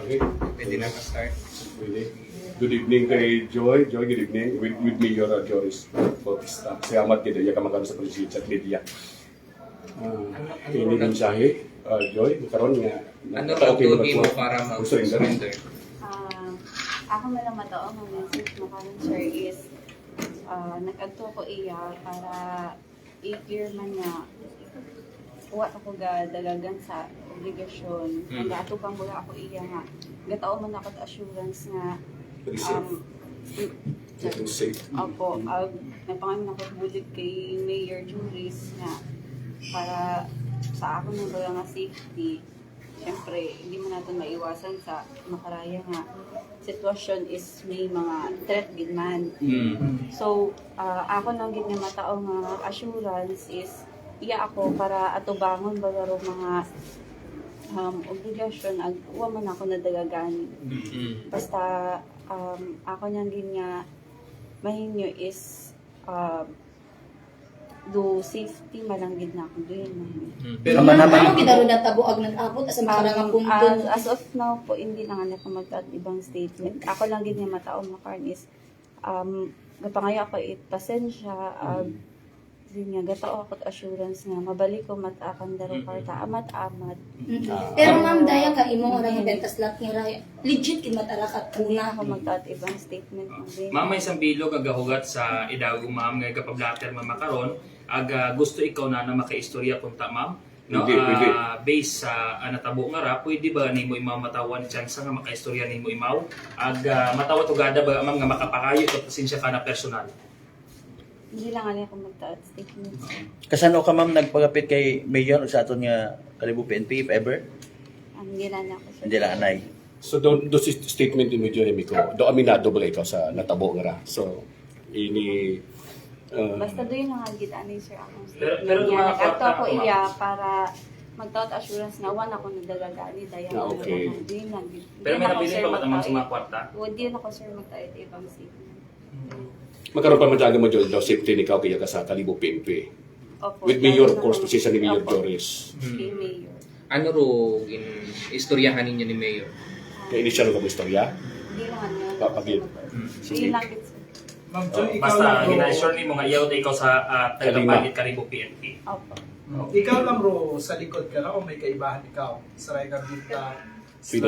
Okay. Pwede na ka-start. Really. Good evening kay Joy. Joy, good evening. With me, your Joris Bautista. Salamat kayo. Iya ka magkaroon sa Presidente at Media. Ini mensahe, Joy, karon nga. Ano lang tuloy mo para mag-surrender? mag-surrender? Ako na lang matao ang message mo karon sir is nag-adto ko iya para i-clear man niya wa ako ga dalagan sa obligasyon. Nag-atubang wala ako iya nga. Gatao man ako assurance nga Safe. Opo, napangamin ako bulig kay Mayor Juris nga para sa ako ng wala nga safety. Siyempre, hindi mo natin maiwasan sa makaraya nga sitwasyon is may mga threat gid man. So, ako nang gid nga matao nga assurance is iya ako para atubangon bagaro mga obligasyon ag wa man ako nadagagan. Basta ako nang gid nga mahinyo is do safety malanggid na ako doon. Pero ano gidaro na tabuag nag-abot asa makarang punto. As of now po, hindi na nga ako mag-add ibang statement. Ako lang gid nga mataon mo karon is gapangayo ako pasensya din nga gatao ako assurance nga mabalik ko matakan daro karta amat-amat. Pero ma'am daya ka imong orang bentas lat nga legit kin matarakat Una una. ako mag-add ibang statement mo din. Ma'am, may isang bilog agahugat sa idago ma'am nga kapablater man makaron aga gusto ikaw na makaistorya kunta ma'am no Pwede. based sa natabo nga ra pwede ba nimo imamatawan chance nga makaistorya nimo imaw aga matawa tugada ba ma'am nga makapakayo to pasensya ka na personal. Hindi lang ani ako mag-add statement. Kasano ka ma'am nagpagapit kay Mayor sa aton nga Kalibo PNP if ever? Hindi lang ako sir. Hindi lang anay. So, do si statement ni Medyo Emiko, do aminado ba ikaw sa natabo nga ra? So, ini... Basta doon lang ang gid ani sir ako. Pero Nag-add ako ma'am. iya para magtaot assurance nga wan ako nadalagani daya. Okay. Doon lang gid. Pero may Hindi na ako, napili sir, pa ba tamang magtaot. sumakwarta? Hindi na ako sir magtaot ibang statement. Magkaroon pa man dyan mo, Joy, do safety ni ikaw kaya ka sa Kalibo PNP. Opo. With Mayor, of dahil course, naman- position ni Mayor Opo, Joris. Kay Mayor. Ano ro istoryahan ninyo ni Mayor? Kaya initial ko istorya. Hindi lang niya. Papagid. Hindi lang gid sir. Ma'am Joy, ikaw Basta lang gina-assure nimo nga iyaw ikaw sa tagapagit Kalibo PNP. Opo. ikaw lang ro sa likod ka na o may kaibahan ikaw sa Ray Carmita. Pwede.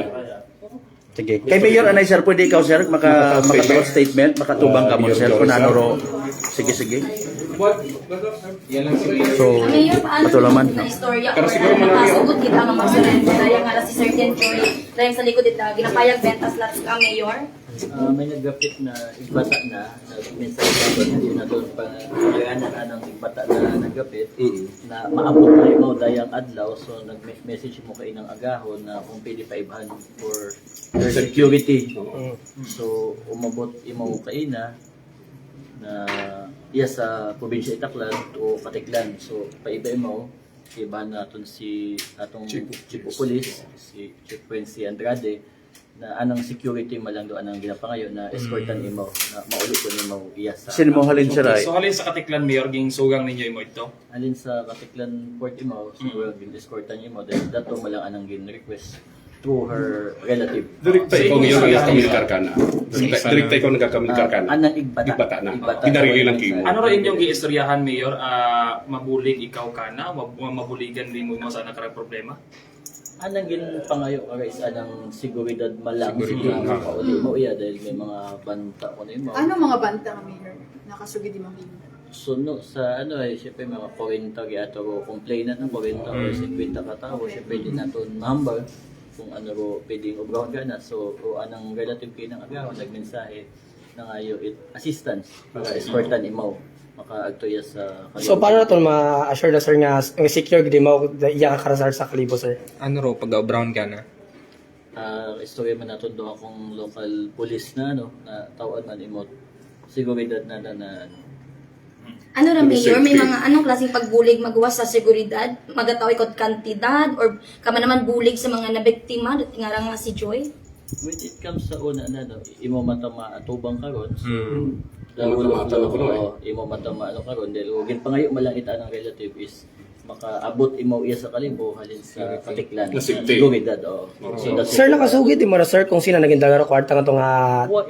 Sige. Kay Mayor anay sir, pwede ikaw sir makatawag statement, makatubang ka mo sir kung ano ro. Sige. Yan lang si Mayor. So, Mayor paano patulaman. na istorya Pero or siguro marami, nakasugot kita nga mag-surrender daya nga si Sergeant Joy dahil sa likod ita ginapayag bentas lat ka Mayor. May naggapit na igbata na minsan dapat hindi na doon pa kailangan anang igbata na naggapit na maabot na imaw dayang adlaw so nag-message mo kay ng agahon na kung pwede paibahan for their security. So umabot imaw kaina na iya sa probinsya Itaklan o Katiklan. So paiba imaw iba naton si atong Chief of Police si Chief Quincy Andrade na anang security malang do anang ginapangayo na escortan imo na mauli ko nimo iya sa Sino mo halin sir ay? So halin sa Katiklan Mayor ging sugang ninyo imo ito. alin sa Katiklan Port imo so gin escortan imo dahil dato malang anang gin request to her relative. Direkta ikaw ngayon nagkakamunikar ka na. Direkta ikaw nagkakamunikar ka na. Anang igbata. Igbata na. Pinarili lang kayo. Ano ra inyong giistoryahan Mayor mabulig ikaw kana mabuligan nimo mo sa nakarang problema? Anang gin pangayo ka is anang seguridad malang Seguridad. siguro pauli mo iya dahil may mga banta ko nimo. Ano mga banta nga Mayor? Nakasugid di mga So no, sa ano ay syempre mga 40 giato ko complainant ng 40 o 50 ka tao syempre di naton number kung ano ro pwedeng ubrahon ka na so o anang relative kay ng agawon nagmensahe na ngayo assistance para escortan imaw makaagtoya sa Kalibo. So paano natin ma-assure na sir nga ang secure gid mo iya ka karasar sa Kalibo sir? Ano ro pag-brown ka na? Istorya man naton do akong local police na ano na tawad man imot seguridad na Ano ra Mayor may mga anong klaseng pagbulig magawas sa seguridad magataw ikot kantidad or kama naman bulig sa mga nabiktima nga ra nga si Joy? when it comes sa una na no, imo man ta maatubang karon so Imo man ta maatubang karon, imo man ta maano karon dahil ugin pangayo malang ita ng relative is makaabot imo iya sa kalibo halin sa katiklan Na safety. seguridad so that's Sir, nakasugid mo na sir kung sino naging dagaro kwarta nga itong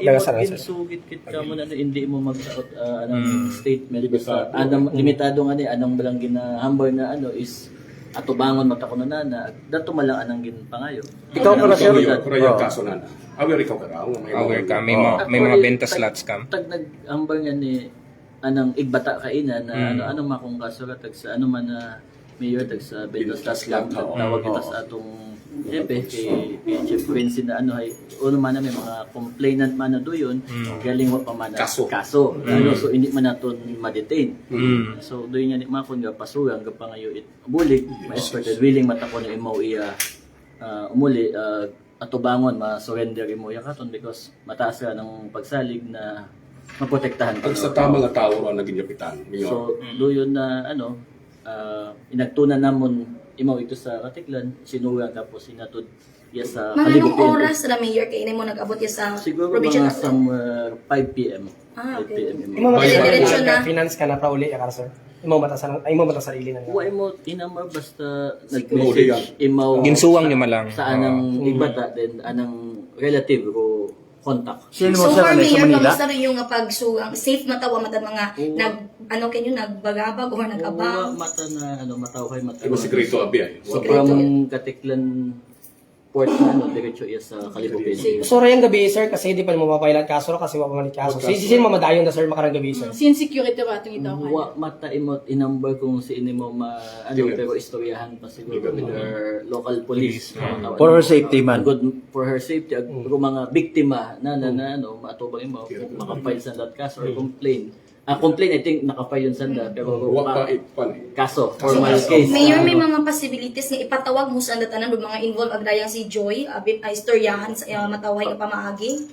daga sa sir. sugit kit ka mo na hindi mo magsuot anong statement basta anong limitado nga ni anong balang ginahambal na is atubangon mata ko na dato malang anang ginpangayo. Ikaw pala sir. Kaya yung kaso na aware ikaw ka raw. Aware ka, may mga benta slots ka. Tag nag-ambal nga ni anang igbata kaina na ano makong kaso tag sa ano man na mayor tag sa benta slots lang tawag kita sa atong jefe kay Chief Quincy na hay uno man na may mga complainant man na doyon galing wa pa man na kaso so hindi man naton ma-detain so doyon nga ni makon nga pasugang ga pangayo bulig ma-expected willing matako na imo iya umuli atubangon ma-surrender imo ya katon because mataas ka ng pagsalig na maprotektahan Pag sa tamang nga tao ro naging yapitan. so doyon na inagtunan namon imaw ito sa Katiklan, sinuwa tapos sinatod iya sa Mga Kalibo anong PNP. oras na mayor kay mo nag-abot ya sa Siguro provincial mga capital? somewhere 5 p.m. Ah, 5 okay. p.m. Imo mo Diretso na. finance ka na prauli ya sir. Imo mata sarili na. Wa mo inamar basta Siguro yan. nag-message imaw Ginsuwang niyo malang. sa anang igbata then anang relative ko contact. Sino So mo sir far, anay sa mayor, Manila? kamusta rin yung pagsugang? Safe matawa mata mga nagbagabag o Wa nag-abang? mata na mataw kay mata. Di ba sikreto abi ay. So from Katiklan port na diretso iya sa Kalibo PNP. So rayang gabi sir kasi di pa mo mapailat kaso kasi wa pa man kaso. Sino mamadayon na sir makarang gabi sir. Sin security ba itong itaw ka? Wa mata imot inumber kung si mo pero istoryahan pa siguro with her local police. For her safety man. Good for her safety kung mga biktima na matubang imo makafile sa that case or complain. Complain I think nakafile yun sanda pero Wa pa ipan. kaso formal case. Mayor, may mga possibilities nga ipatawag mo sa andatanan ng mga involved agdayang si Joy, istoryahan sa matawag nga pamaagi.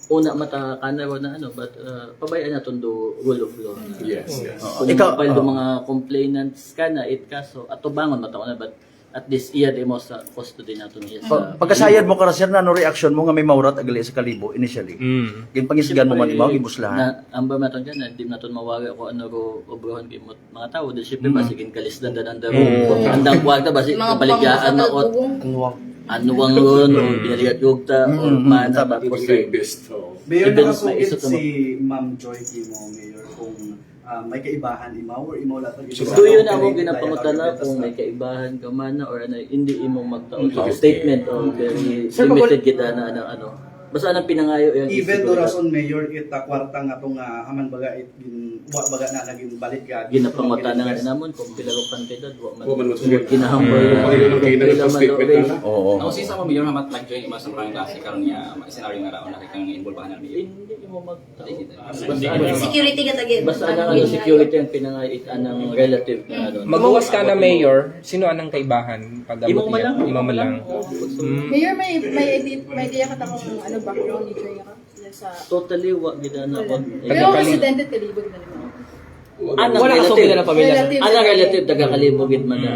Una mata kanaro na but pabayaan naton do rule of law. Yes. Kung file do mga complainants kana kaso atubangon mata na but at least iya mo sa custody naton iya sa Pagkasayad mo ka sir na no reaction mo nga may maurat agali sa Kalibo initially. Ginpangisgan mo man imaw gibuslahan. na amba maton kan di naton mawari ko ro obrohon kay mga tao dahil syempre basigin kalisdan dan andang kwarta basi kabaligyaan na ot anuwang ron o binaligat gugta o mana tapos Best. Mayor, Even nakasugit maisot naman. si Ma'am Joy Kimo, Mayor, kung may kaibahan imaw or imaw lahat do yun ako ginapangutana kung may kaibahan ka man or hindi imong magtaon sa statement o very limited kita na basta anang pinangayo yung even do rason Mayor kita kwarta nga tong aman baga baga na naging balik ka ginapangutana nga namon kung pila ko kantidad wa Wa man man masugit. ginahambal Pagkakita ng statement na. Oo. Ako sa mo mayor hamat mag-join ima sa parang klase karon niya scenario nga raw nakikang involbahan na mayor. hindi mo magtaon Security ka tagid. basta anang security ang pinangayo anang relative na Magawas ka na mayor, sino anang kaibahan pag Imo man lang. Imo man lang. Mayor, may idea ka kung background ni Joy ka? Sa... totally wa gidana ko Pero residente Kalibo gid na. anang Wala kasugid na relative pamilya sir. anang relative taga Kalibogit man na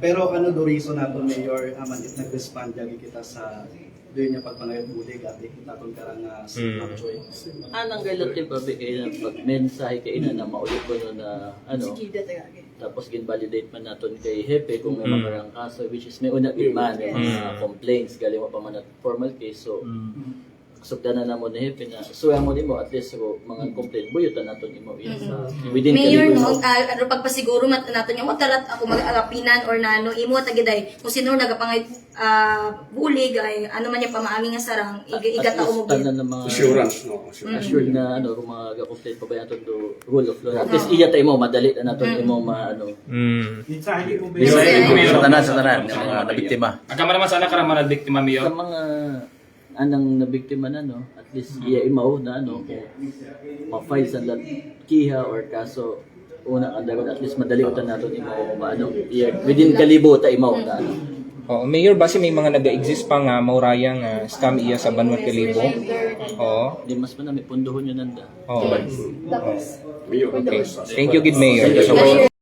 pero ano do reason nato Mayor aman it nag-respond jagi kita sa doon niya pagpangayot bulig at kita tong karang si Ma'am Joy. anang relative abi kay pag mensahe kay ina na maulit ko no na Sikida tagagi. tapos gin-validate man naton kay hepe kung may makarang kaso which is may una gid man may mga complaints galing pa man at formal case so sugdanan na mo ni hepe na suya mo nimo at least so, mga complaint buyutan naton imo sa within Mayor, Kalibo. no, pagpasiguro natin yung matarat ako mag-alapinan or nano, imo tagiday, kung sino nagapangay bulig, ay ano man yung pamaami nga sarang, igatao mo tanan ng mga Assurance, no? assured na kung mga complaint pa ba naton do rule of law at least iya ta imo madali na naton imo maano Mensahe mo Sa tanan yung mga nabiktima. Ang naman sana ka naman na biktima sa mayor. mga anang nabiktima na at least iya imaw na kung ma-file sa kiha or kaso una ang dapat at least madali utan naton imaw iya within Kalibo ta imaw na Oh, mayor base may mga nag-exist pa nga maurayang scam iya sa Banwat Kalibo. Oo. di mas man may punduhon yun nanda Oh. Tapos, Mayor, Okay. Thank you, good mayor. Thank you so much.